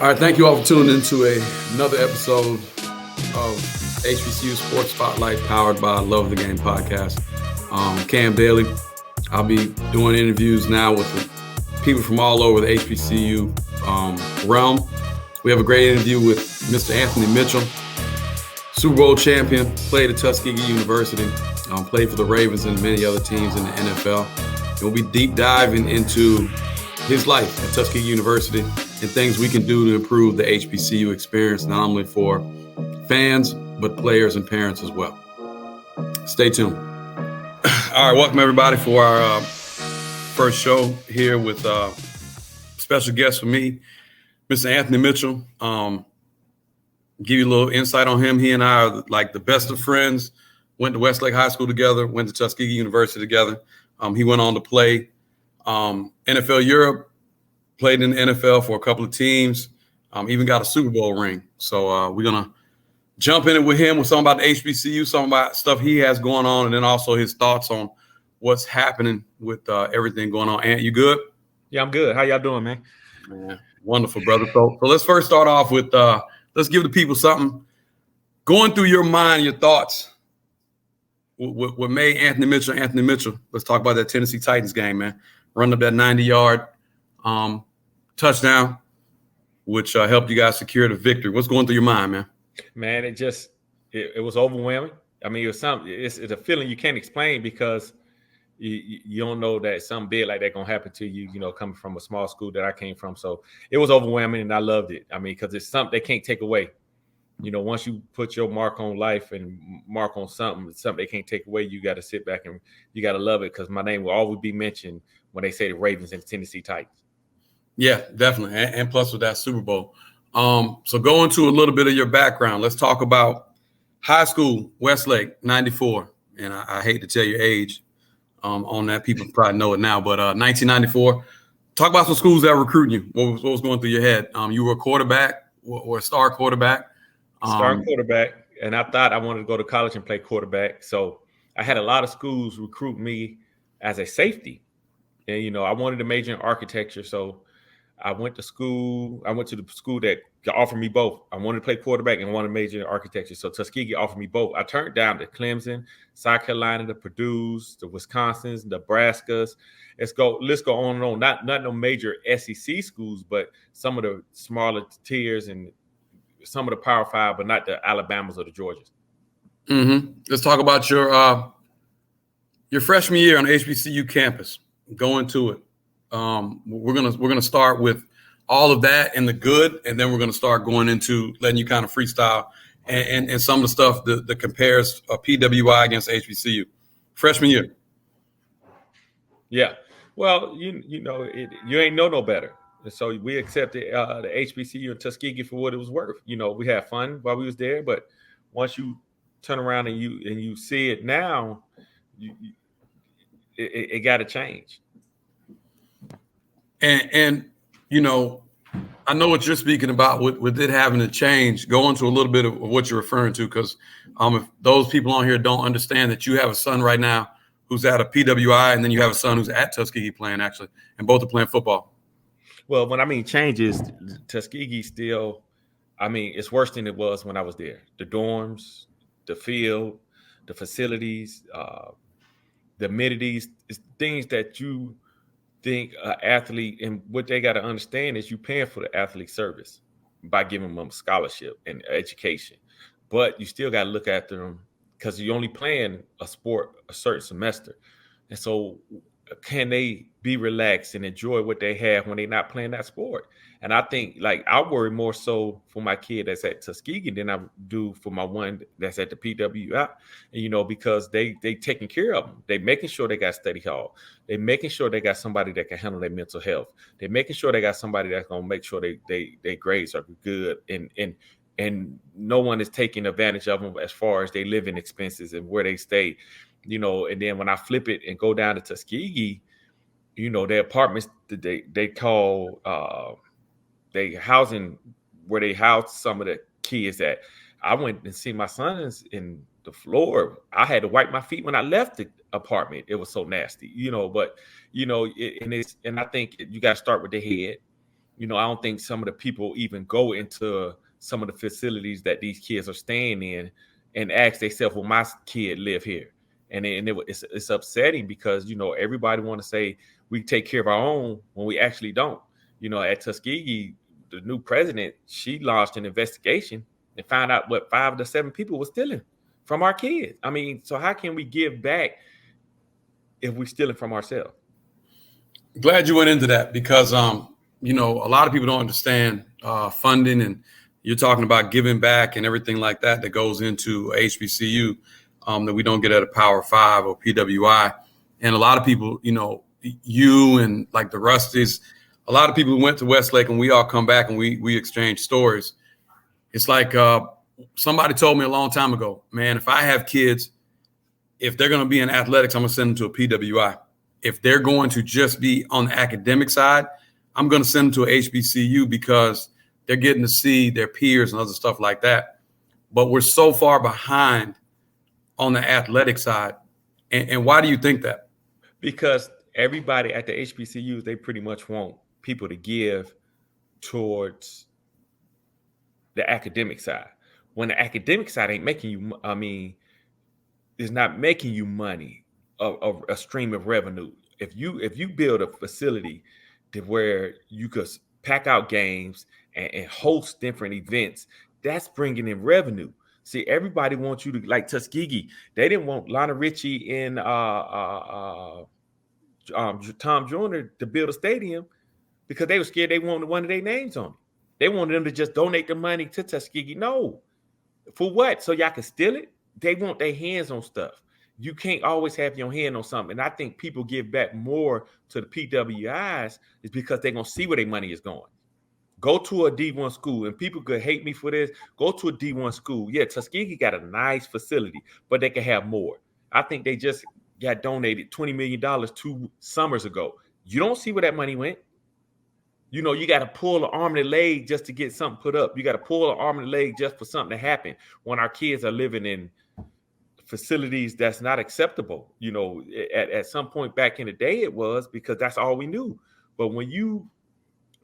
All right, thank you all for tuning into another episode of HBCU Sports Spotlight, powered by Love of the Game podcast. Cam Dailey. I'll be doing interviews now with people from all over the HBCU realm. We have a great interview with Mr. Anthony Mitchell, Super Bowl champion, played at Tuskegee University, played for the Ravens and many other teams in the NFL. And we'll be deep diving into his life at Tuskegee University and things we can do to improve the HBCU experience, not only for fans, but players and parents as well. Stay tuned. All right, welcome everybody for our first show here with special guest for me, Mr. Anthony Mitchell. Give you a little insight on him. He and I are like the best of friends. Went to Westlake High School together, went to Tuskegee University together. He went on to play NFL Europe, played in the NFL for a couple of teams, even got a Super Bowl ring. So we're going to jump in it with him with something about the HBCU, something about stuff he has going on, and then also his thoughts on what's happening with everything going on. Ant, you good? Yeah, I'm good. How y'all doing, man? Man, wonderful, brother. So let's first start off with let's give the people something. Going through your mind, your thoughts. What made Anthony Mitchell? Let's talk about that Tennessee Titans game, man. Running up that 90-yard touchdown, which helped you guys secure the victory. What's going through your mind, man? Man, it was overwhelming. I mean, it's a feeling you can't explain because you don't know that something big like that gonna happen to you. You know, coming from a small school that I came from, so it was overwhelming, and I loved it. I mean, because it's something they can't take away. You know, once you put your mark on life and mark on something they can't take away, you got to sit back and you got to love it, because my name will always be mentioned when they say the Ravens and Tennessee Titans. Yeah, definitely. And plus with that Super Bowl. So go into a little bit of your background. Let's talk about high school, Westlake, 94. And I hate to tell your age on that. People probably know it now, but 1994. Talk about some schools that were recruiting you. What was going through your head? You were a quarterback or a star quarterback. Star quarterback, and I thought I wanted to go to college and play quarterback. So I had a lot of schools recruit me as a safety. And, you know, I wanted to major in architecture. So I went to school. I went to the school that offered me both. I wanted to play quarterback and wanted to major in architecture. So Tuskegee offered me both. I turned down the Clemson, South Carolina, the Purdue's, the Wisconsins, Nebraskas. Let's go on and on. Not no major SEC schools, but some of the smaller tiers and some of the Power Five, but not the Alabamas or the Georgias. Mm-hmm. Let's talk about your freshman year on the HBCU campus. Go into it. We're gonna start with all of that and the good, and then we're gonna start going into letting you kind of freestyle and some of the stuff that compares PWI against HBCU. Freshman year. Yeah. Well, you know, you ain't know no better. And so we accepted the HBCU and Tuskegee for what it was worth. You know, we had fun while we was there, but once you turn around and you see it now, it got to change. And you know, I know what you're speaking about with it having to change. Go into a little bit of what you're referring to, because if those people on here don't understand that you have a son right now who's at a PWI, and then you have a son who's at Tuskegee playing, actually, and both are playing football. Well, when I mean changes, Tuskegee still, I mean, it's worse than it was when I was there. The dorms, the field, the facilities, the amenities, things that you think an athlete, and what they got to understand is you paying for the athlete service by giving them scholarship and education. But you still got to look at them, because you're only playing a sport a certain semester. And so can they be relaxed and enjoy what they have when they're not playing that sport? And I think, like, I worry more so for my kid that's at Tuskegee than I do for my one that's at the PWI, you know, because they taking care of them. They making sure they got study hall. They making sure they got somebody that can handle their mental health. They making sure they got somebody that's going to make sure they grades are good, and no one is taking advantage of them as far as their living expenses and where they stay. You know, and then when I flip it and go down to Tuskegee, you know, their apartments, they call they housing where they house some of the kids that I went and see my sons in the floor. I had to wipe my feet when I left the apartment. It was so nasty, you know, but, you know, and I think you got to start with the head. I don't think some of the people even go into some of the facilities that these kids are staying in and ask themselves, "Will my kid live here?" It's upsetting because everybody want to say we take care of our own when we actually don't. At Tuskegee, the new president, she launched an investigation and found out what 5 to 7 people were stealing from our kids. I mean, so how can we give back if we're stealing from ourselves? Glad you went into that because a lot of people don't understand funding, and you're talking about giving back and everything like that goes into HBCU that we don't get at a Power 5 or PWI. And a lot of people, you and like the Rusties, a lot of people who went to Westlake, and we all come back and we exchange stories. It's like somebody told me a long time ago, man, if I have kids, if they're going to be in athletics, I'm going to send them to a PWI. If they're going to just be on the academic side, I'm going to send them to a HBCU because they're getting to see their peers and other stuff like that. But we're so far behind on the athletic side. And why do you think that? Because everybody at the HBCUs, they pretty much want people to give towards the academic side. When the academic side ain't making you, is not making you money, a stream of revenue. If you build a facility to where you could pack out games and host different events, that's bringing in revenue. See, everybody wants you to, like Tuskegee. They didn't want Lionel Richie and Tom Joyner to build a stadium because they were scared they wanted one of their names on it. They wanted them to just donate the money to Tuskegee. No. For what? So y'all can steal it? They want their hands on stuff. You can't always have your hand on something. And I think people give back more to the PWIs is because they're going to see where their money is going. Go to a D1 school, and people could hate me for this. Go to a D1 school. Yeah, Tuskegee got a nice facility, but they can have more. I think they just got donated $20 million 2 summers ago. You don't see where that money went. You got to pull an arm and a leg just to get something put up. You got to pull an arm and a leg just for something to happen when our kids are living in facilities that's not acceptable. At some point back in the day it was, because that's all we knew. But when you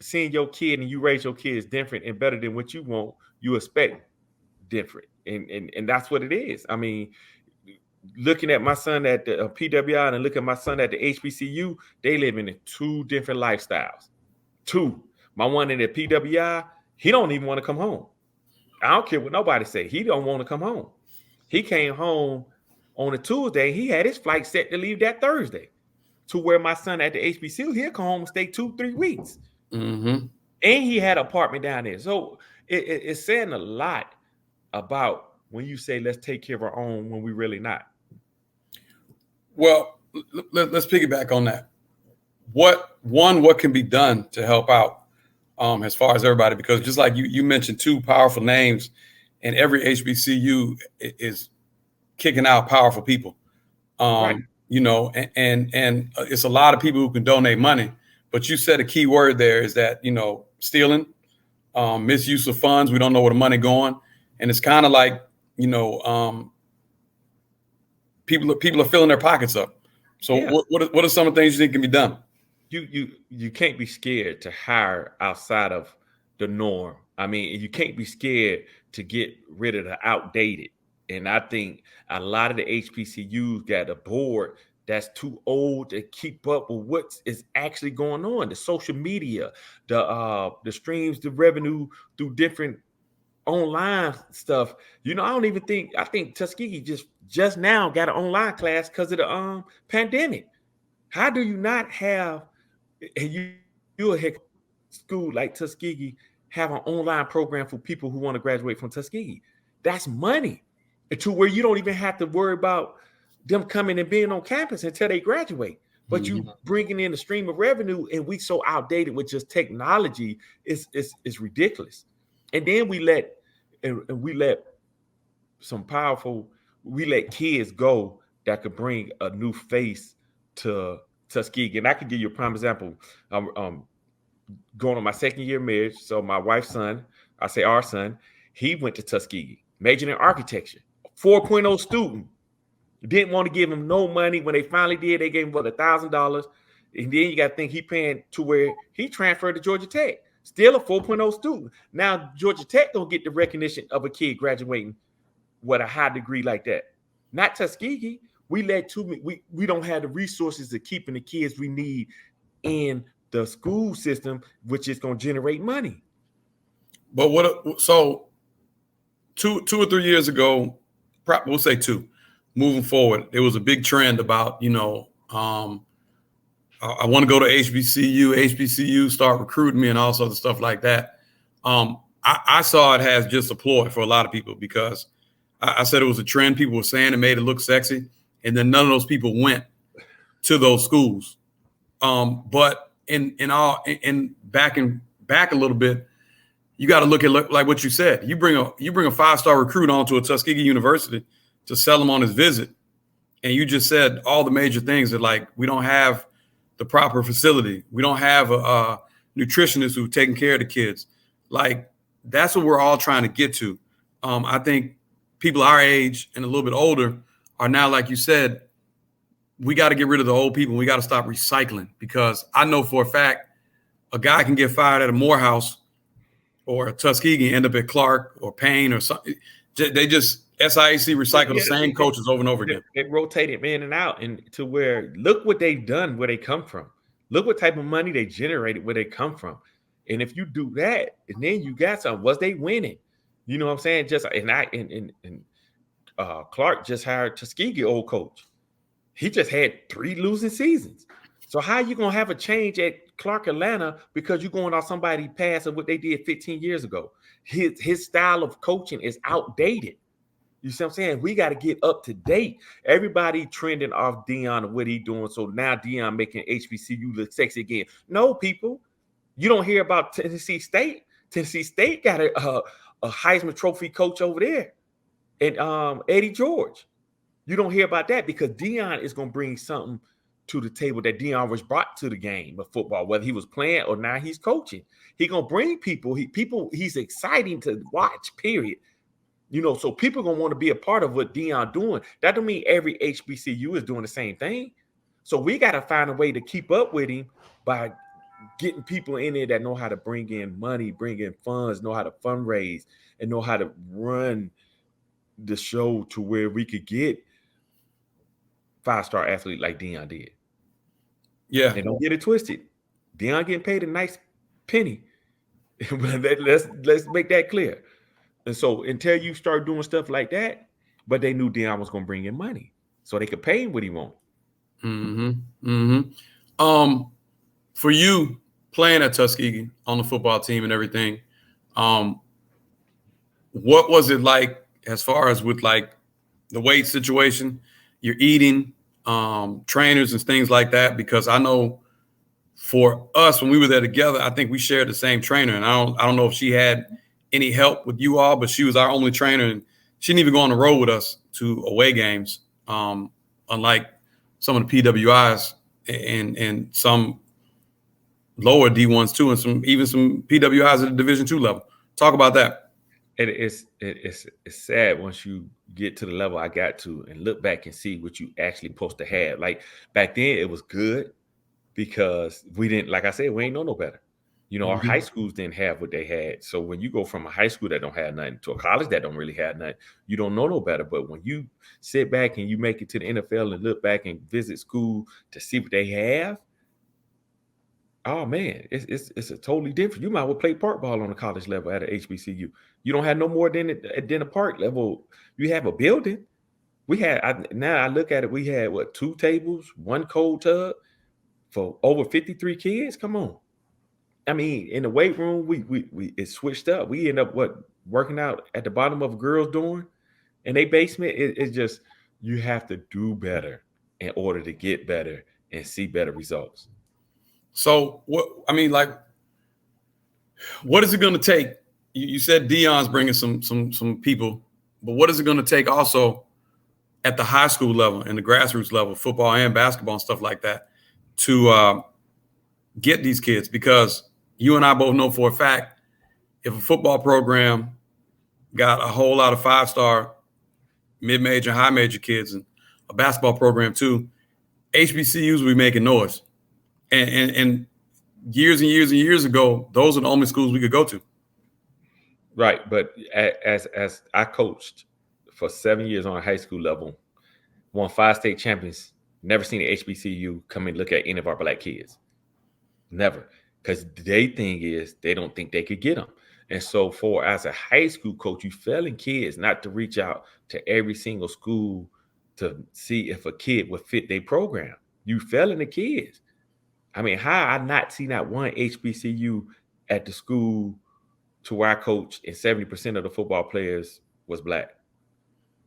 seeing your kid and you raise your kids different and better than what you want, you expect different. And that's what it is. I mean, looking at my son at the PWI and looking at my son at the HBCU, they live in 2 different lifestyles. 2. My one in the PWI, he don't even want to come home. I don't care what nobody say. He don't want to come home. He came home on a Tuesday. He had his flight set to leave that Thursday. To where my son at the HBCU, he'll come home and stay 2-3 weeks. Mm-hmm. And he had an apartment down there. So it's saying a lot about when you say let's take care of our own when we really not. Well, let's piggyback on that. What can be done to help out as far as everybody? Because just like you mentioned 2 powerful names, and every HBCU is kicking out powerful people. Right. And it's a lot of people who can donate money. But you said a key word there is that, stealing, misuse of funds. We don't know where the money going. And it's kind of like, people are filling their pockets up. So yeah. What are some of the things you think can be done? You can't be scared to hire outside of the norm. I mean, you can't be scared to get rid of the outdated. And I think a lot of the HBCUs got a board that's too old to keep up with what is actually going on. The social media, the streams, the revenue through different online stuff. I think Tuskegee just now got an online class because of the pandemic. How do you not have you're a school like Tuskegee have an online program for people who want to graduate from Tuskegee? That's money to where you don't even have to worry about them coming and being on campus until they graduate. But you bringing in a stream of revenue, and we so outdated with just technology is ridiculous. And then we let kids go that could bring a new face to Tuskegee. And I could give you a prime example. Going on my 2nd year of marriage. So my wife's son, I say our son, he went to Tuskegee, majored in architecture, 4.0 student. Didn't want to give him no money. When they finally did, they gave him $1,000. And then you got to think he paying to where he transferred to Georgia Tech. Still a 4.0 student. Now Georgia Tech don't get the recognition of a kid graduating with a high degree like that. Not Tuskegee. We don't have the resources to keeping the kids we need in the school system, which is going to generate money. But so 2 or 3 years ago, we'll say 2, moving forward, there was a big trend about, I want to go to HBCU, start recruiting me and all sorts of stuff like that. I saw it as just a ploy for a lot of people because I said it was a trend. People were saying it made it look sexy. And then none of those people went to those schools. But back a little bit, you got to look at like what you said. You bring a 5-star recruit onto a Tuskegee University to sell him on his visit. And you just said all the major things that, like, we don't have the proper facility. We don't have a nutritionist who's taking care of the kids. Like, that's what we're all trying to get to. I think people our age and a little bit older are now, like you said, we got to get rid of the old people. We got to stop recycling, because I know for a fact a guy can get fired at a Morehouse or a Tuskegee and end up at Clark or Payne or something. They just SIAC recycle the same coaches over and over again. They rotated in and out, and to where, look what they've done, where they come from. Look what type of money they generated, where they come from. And if you do that, and then you got something, was they winning? You know what I'm saying? Just Clark just hired Tuskegee old coach. He just had 3 losing seasons. So how you gonna have a change at Clark Atlanta because you're going off somebody past of what they did 15 years ago? His style of coaching is outdated. You see what I'm saying? We got to get up to date. Everybody trending off Deion and what he doing. So now Deion making HBCU look sexy again. No, people, you don't hear about Tennessee State. Tennessee State got a Heisman Trophy coach over there, and Eddie George. You don't hear about that because Deion is going to bring something to the table that Deion was brought to the game of football, whether he was playing or now he's coaching. He's going to bring people. He's exciting to watch, period. You know, so people are going to want to be a part of what Deion doing. That don't mean every HBCU is doing the same thing. So we got to find a way to keep up with him by getting people in there that know how to bring in money, bring in funds, know how to fundraise, and know how to run the show to where we could get 5-star athlete like Deion did. Yeah. And don't get it twisted. Deion getting paid a nice penny. Let's make that clear. And so until you start doing stuff like that, but they knew Deion was going to bring in money so they could pay him what he wanted. Mm-hmm. Mm-hmm. For you playing at Tuskegee on the football team and everything, what was it like as far as with like the weight situation, your eating, trainers and things like that? Because I know for us, when we were there together, I think we shared the same trainer, and I don't know if she had any help with you all, but she was our only trainer, and she didn't even go on the road with us to away games, unlike some of the PWIs and some lower D1s too, and even some PWIs at the Division II level. Talk about that. It's sad once you get to the level I got to and look back and see what you actually supposed to have. Like back then, it was good because we didn't, like I said, we ain't know no better. You know, our high schools didn't have what they had. So when you go from a high school that don't have nothing to a college that don't really have nothing, you don't know no better. But when you sit back and you make it to the NFL and look back and visit school to see what they have, oh man, it's a totally different. You might well play park ball on a college level at an HBCU. You don't have no more than a park level. You have a building. We had now I look at it. We had 2 tables, 1 cold tub for over 53 kids. Come on. I mean, in the weight room, we it switched up. We end up working out at the bottom of a girl's dorm in a basement. It's just you have to do better in order to get better and see better results. So what is it going to take? You said Deion's bringing some people, but what is it going to take also at the high school level and the grassroots level, football and basketball and stuff like that, to get these kids? Because you and I both know for a fact, if a football program got a whole lot of 5-star, mid-major, high-major kids, and a basketball program too, HBCUs will be making noise. And years and years and years ago, those are the only schools we could go to. Right, but as I coached for 7 years on a high school level, won 5 state champions, never seen an HBCU come and look at any of our black kids. Never. Because their thing is they don't think they could get them. And so for as a high school coach, you failing kids not to reach out to every single school to see if a kid would fit their program. You failing the kids. I mean, how I not see not one HBCU at the school to where I coached and 70% of the football players was black.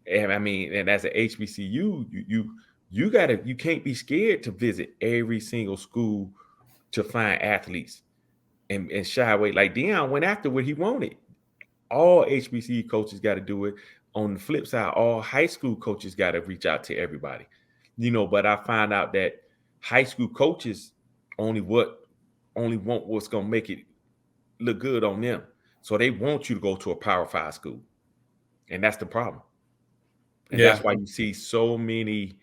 And I mean, and as an HBCU, you can't be scared to visit every single school to find athletes and shy away. Like Deion went after what he wanted. All HBCU coaches got to do it. On the flip side, all high school coaches got to reach out to everybody. But I find out that high school coaches only want what's gonna make it look good on them. So they want you to go to a Power 5 school. And that's the problem. And that's why you see so many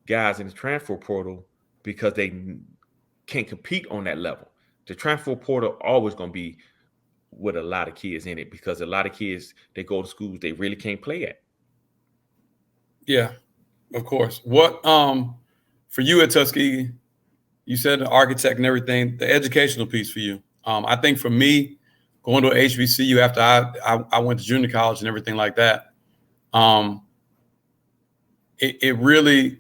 guys in the transfer portal, because they can't compete on that level. The transfer portal always going to be with a lot of kids in it, because a lot of kids, they go to schools they really can't play at. Yeah, of course. What for you at Tuskegee, you said the architect and everything, the educational piece for you. I think for me, going to a HBCU after I went to junior college and everything like that, it really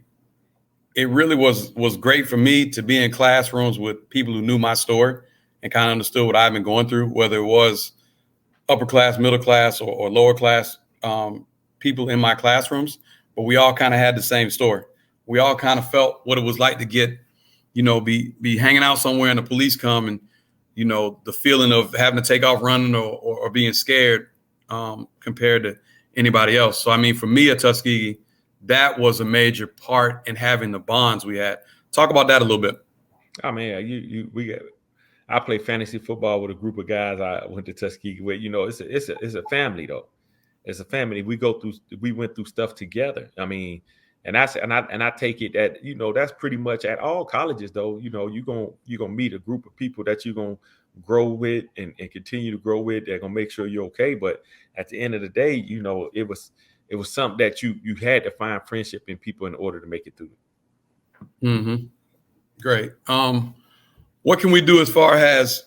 was great for me to be in classrooms with people who knew my story and kind of understood what I've been going through, whether it was upper class, middle class, or lower class people in my classrooms. But we all kind of had the same story. We all kind of felt what it was like to get, be hanging out somewhere and the police come, and, the feeling of having to take off running or being scared compared to anybody else. So, I mean, for me at Tuskegee, that was a major part in having the bonds we had. Talk about that a little bit. Oh man, I played fantasy football with a group of guys I went to Tuskegee with. It's a family though. It's a family. We went through stuff together. I mean, and I take it that that's pretty much at all colleges though. You're gonna meet a group of people that you're gonna grow with and continue to grow with. They're gonna make sure you're okay. But at the end of the day, it was something that you had to find friendship in people in order to make it through. Mm-hmm. Great. What can we do as far as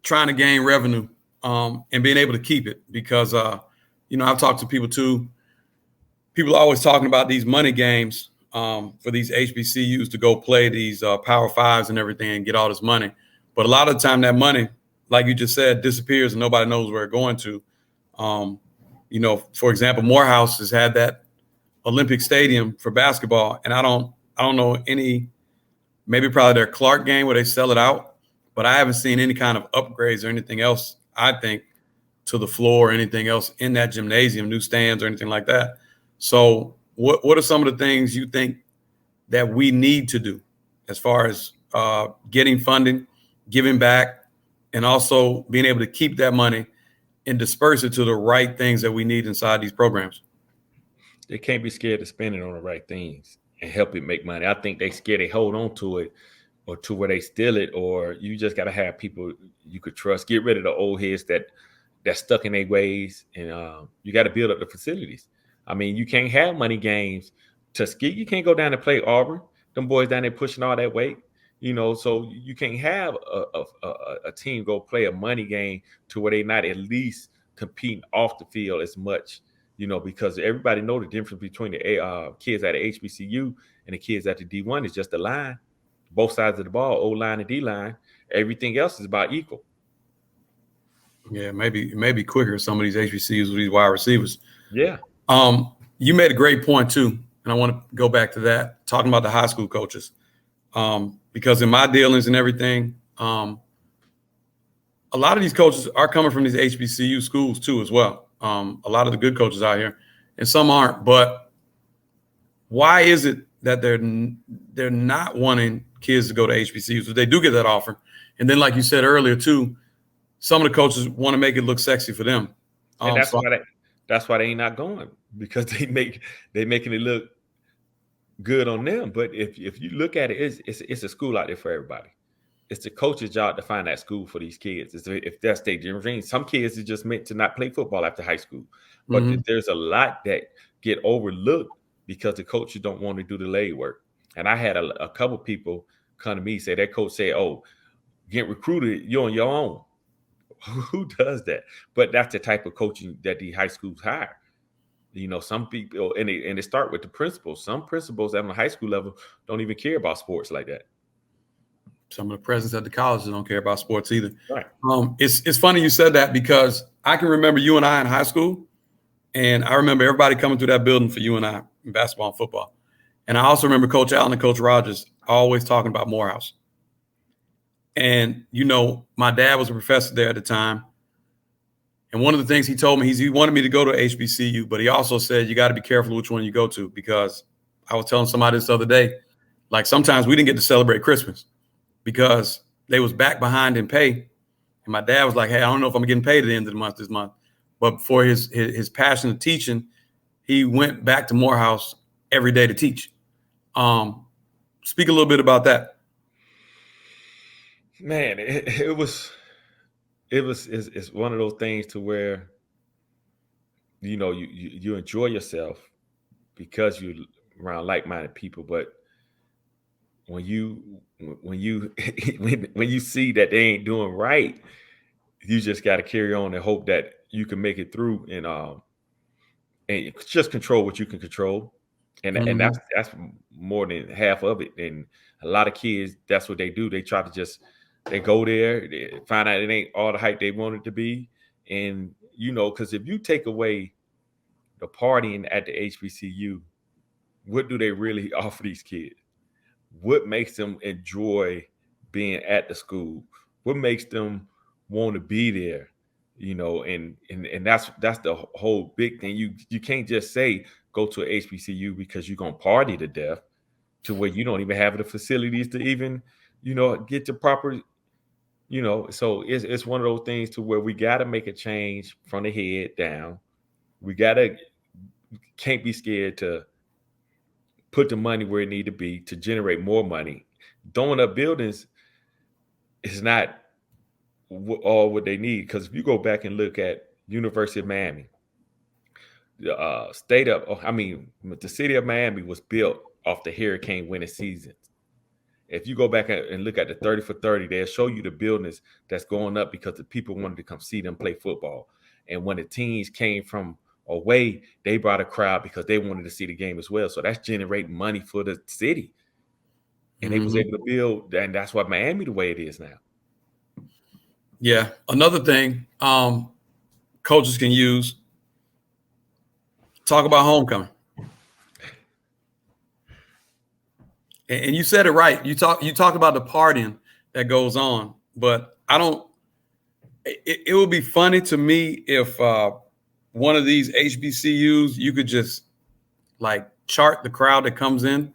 trying to gain revenue and being able to keep it? Because, I've talked to people too. People are always talking about these money games for these HBCUs to go play these Power Fives and everything and get all this money. But a lot of the time that money, like you just said, disappears and nobody knows where it's going to. For example, Morehouse has had that Olympic Stadium for basketball, and I don't know any. Maybe probably their Clark game where they sell it out, but I haven't seen any kind of upgrades or anything else, I think, to the floor or anything else in that gymnasium, new stands or anything like that. So what are some of the things you think that we need to do as far as getting funding, giving back, and also being able to keep that money and disperse it to the right things that we need inside these programs? They can't be scared to spend it on the right things and help it make money. I think they scared to hold on to it or to where they steal it, or you just got to have people you could trust. Get rid of the old heads that's stuck in their ways, and you got to build up the facilities. I mean, you can't have money games. Tuskegee, you can't go down and play Auburn. Them boys down there pushing all that weight, so you can't have a team go play a money game to where they not at least competing off the field as much. Because everybody know the difference between the kids at the HBCU and the kids at the D1 is just the line, both sides of the ball, O line and D line. Everything else is about equal. Yeah, maybe quicker some of these HBCUs with these wide receivers. Yeah. You made a great point too, and I want to go back to that, talking about the high school coaches, because in my dealings and everything, a lot of these coaches are coming from these HBCU schools too as well. A lot of the good coaches out here, and some aren't. But why is it that they're not wanting kids to go to HBCUs? So they do get that offer, and then like you said earlier too, some of the coaches want to make it look sexy for them, and that's why they ain't not going, because they making it look good on them. But if you look at it, it's a school out there for everybody. it's the coach's job to find that school for these kids. If that's their dream. Some kids are just meant to not play football after high school, but there's a lot that get overlooked because the coaches don't want to do the leg work. And I had a couple people come to me say that coach said, "Oh, get recruited, you're on your own." Who does that? But that's the type of coaching that the high schools hire. Some people, and they start with the principals. Some principals at the high school level don't even care about sports like that. Some of the presidents at the colleges don't care about sports either. Right. It's funny you said that because I can remember you and I in high school, and I remember everybody coming through that building for you and I in basketball and football. And I also remember Coach Allen and Coach Rogers always talking about Morehouse. And, my dad was a professor there at the time. And one of the things he told me, he wanted me to go to HBCU, but he also said, you got to be careful which one you go to, because I was telling somebody this other day, like sometimes we didn't get to celebrate Christmas because they was back behind in pay. And my dad was like, hey, I don't know if I'm getting paid at the end of the month this month. But for his passion of teaching, he went back to Morehouse every day to teach. Speak a little bit about that. Man, it's one of those things to where, you enjoy yourself because you're around like-minded people. But when you see that they ain't doing right, you just got to carry on and hope that you can make it through and just control what you can control. And that's more than half of it. And a lot of kids, that's what they do. They try to they go there, they find out it ain't all the hype they want it to be. And, because if you take away the partying at the HBCU, what do they really offer these kids? What makes them enjoy being at the school? What makes them want to be there? And that's the whole big thing. You can't just say go to an HBCU because you're gonna party to death, to where you don't even have the facilities to even get the proper. So it's one of those things to where we got to make a change from the head down. We can't be scared to put the money where it need to be to generate more money. Throwing up buildings is not all what they need, because if you go back and look at University of Miami, the city of Miami was built off the hurricane winning seasons. If you go back and look at the 30 for 30, they'll show you the buildings that's going up because the people wanted to come see them play football. And when the teams came from away, they brought a crowd because they wanted to see the game as well. So that's generating money for the city. And they was able to build, and that's why Miami the way it is now. Yeah. Another thing coaches can use, talk about homecoming. And you said it right. You talked about the partying that goes on, but it would be funny to me if one of these HBCUs, you could just like chart the crowd that comes in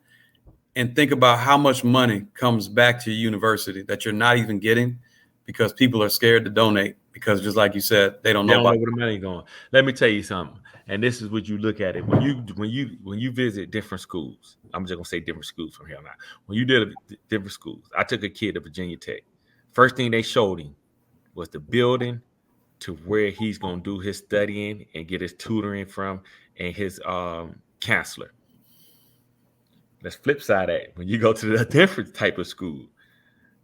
and think about how much money comes back to your university that you're not even getting because people are scared to donate, because just like you said, they don't know where the money going. Let me tell you something. And this is what you look at it when you visit different schools. I'm just gonna say different schools from here on out. When you did different schools, I took a kid to Virginia Tech. First thing they showed him was the building to where he's gonna do his studying and get his tutoring from, and his counselor. Let's flip side that. When you go to the different type of school,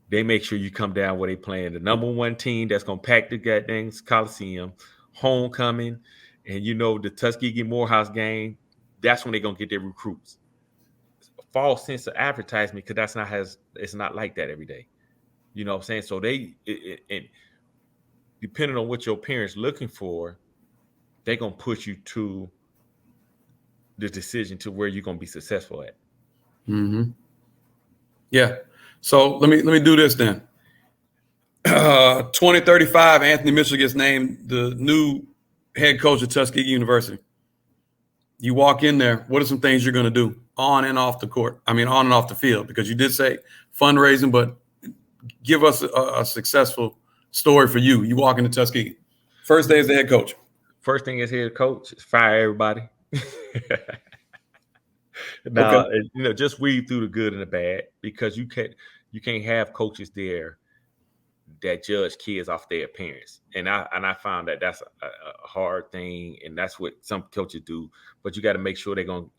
they make sure you come down where they playing the number one team that's gonna pack the goddamn Coliseum, homecoming. And the Tuskegee Morehouse game, that's when they're gonna get their recruits. False sense of advertisement, because it's not like that every day. You know what I'm saying? So and depending on what your parents looking for, they're gonna push you to the decision to where you're gonna be successful at. Yeah. So let me do this then. 2035, Anthony Mitchell gets named the new head coach at Tuskegee University. You walk in there, what are some things you're going to do on and off the court? I mean, on and off the field, because you did say fundraising, but give us a successful story for you. You walk into Tuskegee. First day as the head coach. First thing as head coach is fire everybody. Now, just weed through the good and the bad, because you can't. You can't have coaches there that judge kids off their appearance. And I found that that's a hard thing, and that's what some coaches do. But you got to make sure they're going,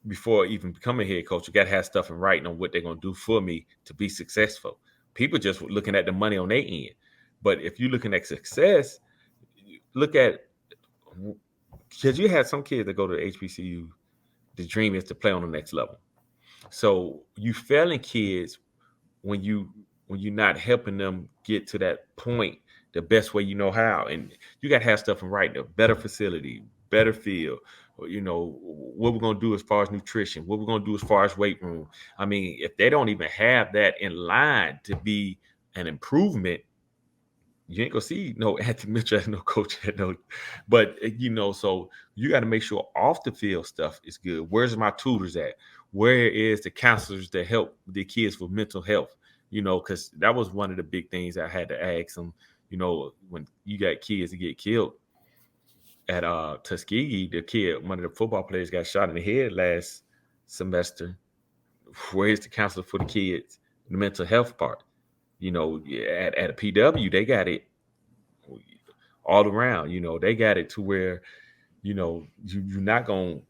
before even becoming a head coach, you got to have stuff in writing on what they're going to do for me to be successful. People just looking at the money on their end. But if you're looking at success, look at, because you have some kids that go to HBCU, the dream is to play on the next level. So you failing kids when you're not helping them get to that point the best way you know how. And you got to have stuff in writing: a better facility, better field, what we're going to do as far as nutrition, what we're going to do as far as weight room. I mean, if they don't even have that in line to be an improvement, you ain't gonna see no Anthony Mitchell as no coach at no. But so you got to make sure off the field stuff is good. Where's my tutors at? Where is the counselors that help the kids with mental health? Because that was one of the big things I had to ask them. When you got kids that get killed at Tuskegee, one of the football players got shot in the head last semester. Where is the counselor for the kids? The mental health part. At a PW, they got it all around. They got it to where, you're not going to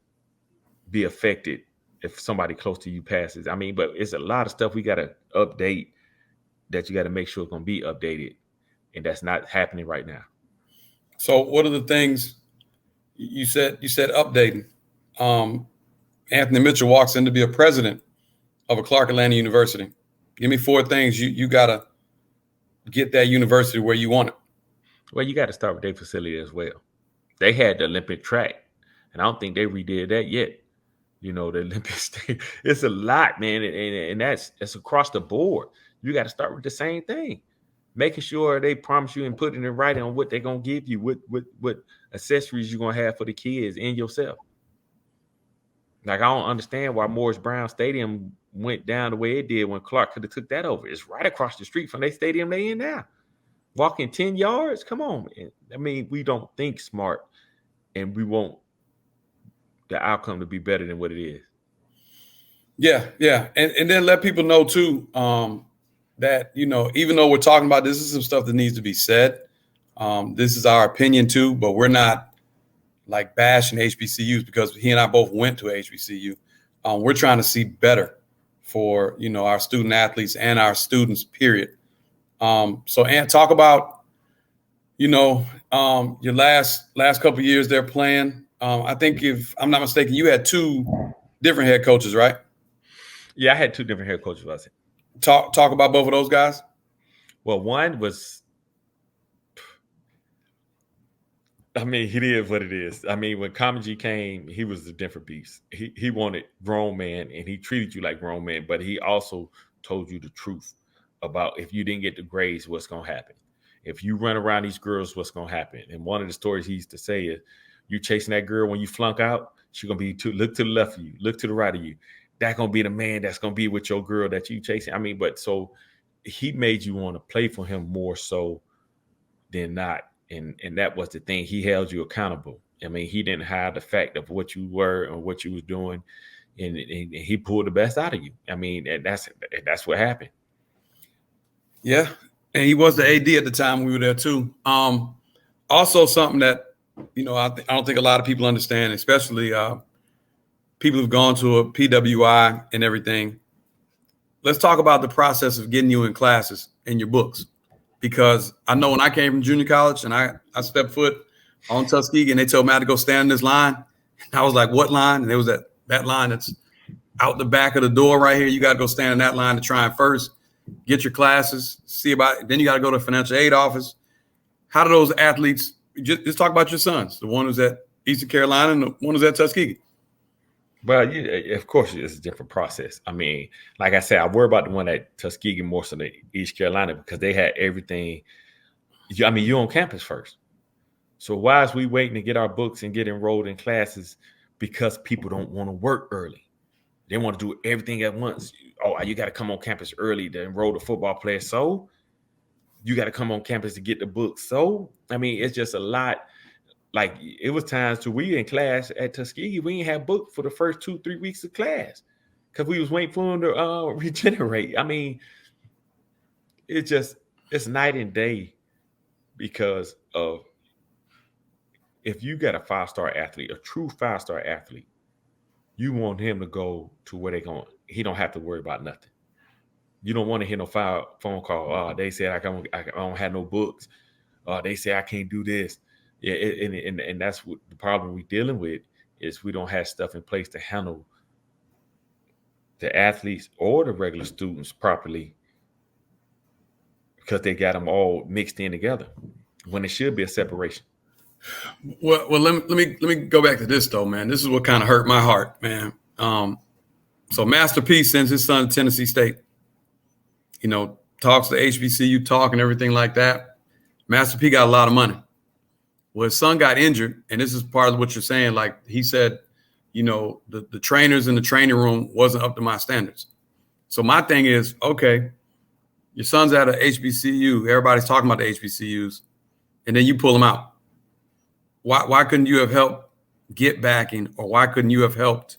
be affected if somebody close to you passes. I mean, but it's a lot of stuff we got to update that you got to make sure it's going to be updated. And that's not happening right now. So what are the things you said updating? Anthony Mitchell walks in to be a president of a Clark Atlanta University. Give me 4 things you got to get that university where you want it. Well, you got to start with their facility as well. They had the Olympic track, and I don't think they redid that yet. The Olympic state, it's a lot, man. And that's across the board. You got to start with the same thing, making sure they promise you and put it in writing on what they're going to give you, what accessories you're going to have for the kids and yourself. Like, I don't understand why Morris Brown Stadium went down the way it did when Clark could have took that over. It's right across the street from their stadium they in now. Walking 10 yards? Come on, man. I mean, we don't think smart, and we want the outcome to be better than what it is. Yeah. And then let people know, too, that, even though we're talking about this is some stuff that needs to be said. This is our opinion, too, but we're not like bashing HBCUs because he and I both went to HBCU. We're trying to see better for, our student athletes and our students, period. So, Ant, talk about, your last couple of years there playing. I think, if I'm not mistaken, you had 2 different head coaches, right? Yeah, I had 2 different head coaches. I said. Talk about both of those guys. Well, one was, I mean, it is what it is. I mean, when Kamaji came, he was a different beast. He wanted grown man, and he treated you like grown man, but he also told you the truth about if you didn't get the grades, what's going to happen. If you run around these girls, what's going to happen. And one of the stories he used to say is, you chasing that girl when you flunk out, she's going to be look to the left of you, look to the right of you. That's going to be the man that's going to be with your girl that you chasing. I mean, but so he made you want to play for him more so than not. And that was the thing. He held you accountable. I mean, he didn't hide the fact of what you were and what you was doing, and he pulled the best out of you. I mean, and that's what happened. Yeah, and he was the AD at the time we were there too. Also, something that I don't think a lot of people understand, especially people who've gone to a PWI and everything. Let's talk about the process of getting you in classes in your books. Because I know when I came from junior college and I stepped foot on Tuskegee and they told me I had to go stand in this line. And I was like, what line? And it was that line that's out the back of the door right here. You got to go stand in that line to try and first get your classes, see about it. Then you got to go to the financial aid office. How do those athletes, just talk about your sons, the one who's at Eastern Carolina and the one who's at Tuskegee. Well, of course, it's a different process. I mean, like I said, I worry about the one at Tuskegee more so than East Carolina because they had everything. I mean, you're on campus first. So why is we waiting to get our books and get enrolled in classes? Because people don't want to work early. They want to do everything at once. Oh, you got to come on campus early to enroll the football player. So you got to come on campus to get the books. So, I mean, it's just a lot. Like, it was times to we in class at Tuskegee, we didn't have booked for the first 2-3 weeks of class because we was waiting for him to regenerate. I mean, it's night and day because of if you got a 5-star athlete, a true 5-star athlete, you want him to go to where they going. He don't have to worry about nothing. You don't want to hear no phone call. They said I don't have no books. They say I can't do this. Yeah, and that's what the problem we're dealing with is we don't have stuff in place to handle the athletes or the regular students properly because they got them all mixed in together when it should be a separation. Well, let me go back to this though, man. This is what kind of hurt my heart, man. So Master P sends his son to Tennessee State. You know, talks to HBCU talk and everything like that. Master P got a lot of money. Well, his son got injured, and this is part of what you're saying. Like he said, you know, the trainers in the training room wasn't up to my standards. So my thing is, okay, your son's at a HBCU. Everybody's talking about the HBCUs, and then you pull him out. Why couldn't you have helped get backing, or why couldn't you have helped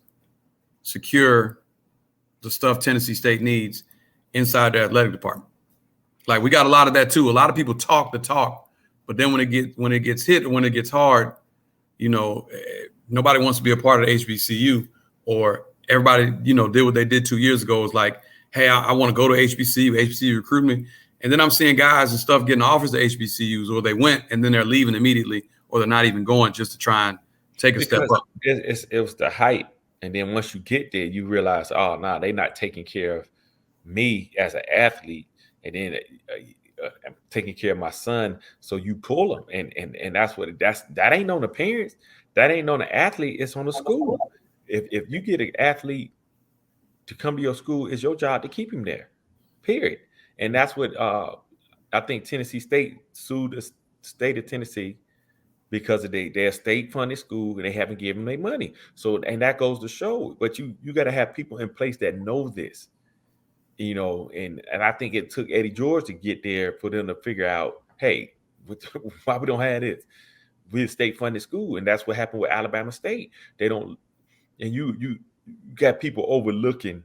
secure the stuff Tennessee State needs inside the athletic department? Like we got a lot of that too. A lot of people talk the talk, but then when it gets hit or when it gets hard, you know, nobody wants to be a part of the HBCU, or everybody, you know, did what they did 2 years ago. It was like, hey, I want to go to HBCU. HBCU recruit me. And then I'm seeing guys and stuff getting offers to HBCUs, or they went and then they're leaving immediately, or they're not even going just to try and take a step up. It was the hype. And then once you get there, you realize, oh, nah, they're not taking care of me as an athlete. And then I'm taking care of my son. So you pull them. And that ain't on the parents. That ain't on the athlete. It's on the school. If you get an athlete to come to your school, it's your job to keep him there, period. And that's what I think Tennessee State sued the state of Tennessee because of their state-funded school, and they haven't given them their money. So, and that goes to show. But you got to have people in place that know this, you know. And I think it took Eddie George to get there for them to figure out, hey, why we don't have this? We're a state-funded school, and that's what happened with Alabama State. They don't, and you got people overlooking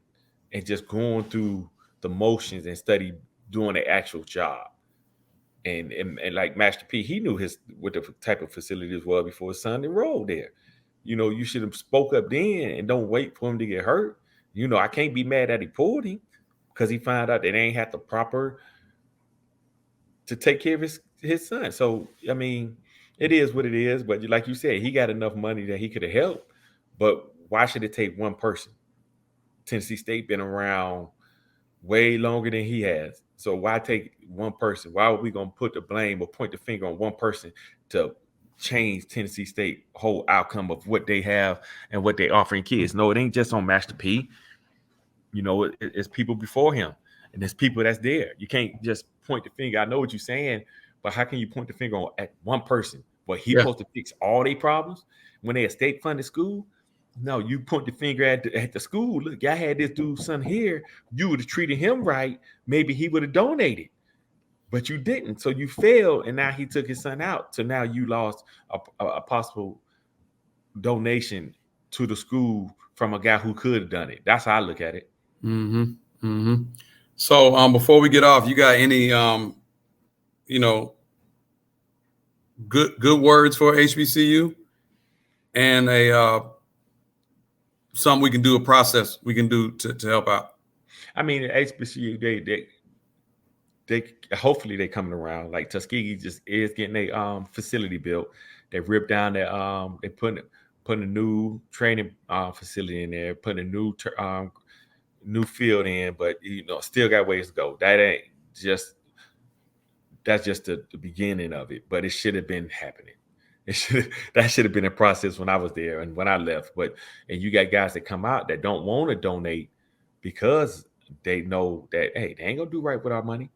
and just going through the motions instead of doing the actual job. And like Master P, he knew what the type of facility this was before his son enrolled there. You know, you should have spoke up then and don't wait for him to get hurt. You know, I can't be mad that he pulled him because he found out that they ain't had the proper to take care of his son. So, I mean, it is what it is. But like you said, he got enough money that he could have helped. But why should it take one person? Tennessee State been around way longer than he has. So why take one person? Why are we going to put the blame or point the finger on one person to change Tennessee State whole outcome of what they have and what they're offering kids? No, it ain't just on Master P. You know, it's people before him, and there's people that's there. You can't just point the finger. I know what you're saying, but how can you point the finger at one person? Well, he's supposed to fix all their problems when they're a state-funded school? No, you point the finger at the school. Look, I had this dude's son here. You would have treated him right. Maybe he would have donated, but you didn't. So you failed, and now he took his son out. So now you lost a possible donation to the school from a guy who could have done it. That's how I look at it. Mm-hmm. Mm-hmm. So before we get off, you got any you know, good words for HBCU and a something we can do, a process we can do to help out? I mean, HBCU, they hopefully they coming around. Like Tuskegee just is getting a facility built. They ripped down their they put a new training facility in there, put a new field in, but you know, still got ways to go. That's just the beginning of it, but it should have been happening. That should have been a process when I was there and when I left. And you got guys that come out that don't want to donate because they know that, hey, they ain't gonna do right with our money.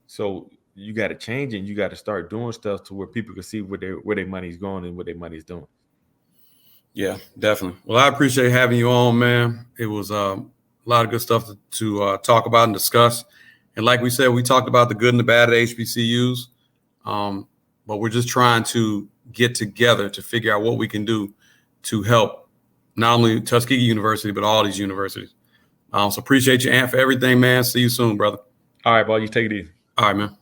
So you got to change it, and you got to start doing stuff to where people can see where their money's going and what their money's doing. Yeah, definitely. Well, I appreciate having you on, man. It was a lot of good stuff to talk about and discuss. And like we said, we talked about the good and the bad of HBCUs, but we're just trying to get together to figure out what we can do to help not only Tuskegee University, but all these universities. So appreciate you, Ant, for everything, man. See you soon, brother. All right, boy. You take it easy. All right, man.